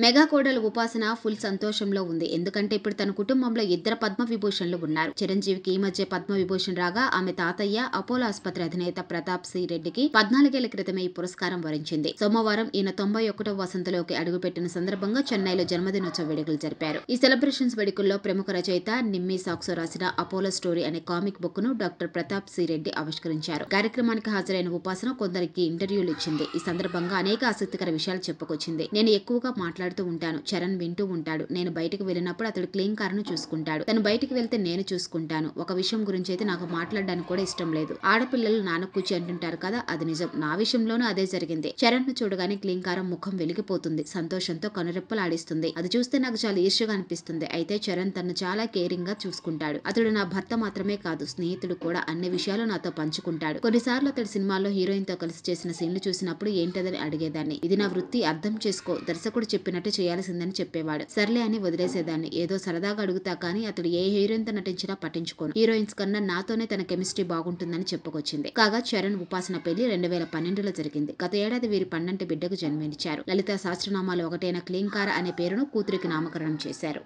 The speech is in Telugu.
మెగా కోడలు ఉపాసన ఫుల్ సంతోషంలో ఉంది. ఎందుకంటే ఇప్పుడు తన కుటుంబంలో ఇద్దరు పద్మ విభూషణ్లు ఉన్నారు. చిరంజీవికి ఈ మధ్య పద్మ విభూషణ్ రాగా ఆమె తాతయ్య అపోలో ఆసుపత్రి అధినేత ప్రతాప్ సి రెడ్డికి 14 ఏళ్ల క్రితమే ఈ పురస్కారం వరించింది. సోమవారం ఈయన 91వ వసంతలోకి అడుగుపెట్టిన సందర్భంగా చెన్నైలో జన్మదినోత్సవ వేడుకలు జరిపారు. ఈ సెలబ్రేషన్స్ వేడుకల్లో ప్రముఖ రచయిత నిమ్మి సాక్సో రాసిన అపోలో స్టోరీ అనే కామిక్ బుక్ ను డాక్టర్ ప్రతాప్ సి రెడ్డి ఆవిష్కరించారు. కార్యక్రమానికి హాజరైన ఉపాసన కొందరికి ఇంటర్వ్యూలు ఇచ్చింది. ఈ సందర్భంగా అనేక ఆసక్తికర విషయాలు చెప్పుకొచ్చింది. నేను ఎక్కువగా మాట్లాడుతూ ఉంటాను. చరణ్ వింటూ ఉంటాడు. నేను బయటకు వెళ్ళినప్పుడు అతడు క్లీన్ కారును చూసుకుంటాడు. తను బయటికి వెళ్తే నేను చూసుకుంటాను. ఒక విషయం గురించి అయితే నాకు మాట్లాడడానికి కూడా ఇష్టం లేదు. ఆడపిల్లలు నానకూచి అంటుంటారు కదా, అది నిజం. నా విషయంలోనూ అదే జరిగింది. చరణ్ ను చూడగానే క్లీన్ కారం ముఖం వెలిగిపోతుంది. సంతోషంతో కనురెప్పలాడిస్తుంది. అది చూస్తే నాకు చాలా ఈర్ష్యగా అనిపిస్తుంది. అయితే చరణ్ తను చాలా కేరింగ్ గా చూసుకుంటాడు. అతడు నా భర్త మాత్రమే కాదు, స్నేహితుడు కూడా. అన్ని విషయాలు నాతో పంచుకుంటాడు. కొన్నిసార్లు అతడు సినిమాల్లో హీరోయిన్ తో కలిసి చేసిన సీన్లు చూసినప్పుడు ఏంటదని అడిగేదాన్ని. ఇది నా వృత్తి, అర్థం చేసుకో, దర్శకుడు చెప్పినట్టు చేయాల్సిందని చెప్పేవాడు. సర్లే అని వదిలేసేదాన్ని. ఏదో సరదాగా అడుగుతా కానీ అతడు ఏ హీరోయిన్ తో నటించినా పట్టించుకోను. హీరోయిన్స్ కన్నా నాతోనే తన కెమిస్ట్రీ బాగుంటుందని చెప్పుకొచ్చింది. కాగా చరణ్ ఉపాసన పెళ్లి 2012లో జరిగింది. గత ఏడాది వీరి పండంటి బిడ్డకు జన్మనిచ్చారు. లలిత సహస్రనామాలు ఒకటైన క్లీంకార అనే పేరును కూతురికి నామకరణం చేశారు.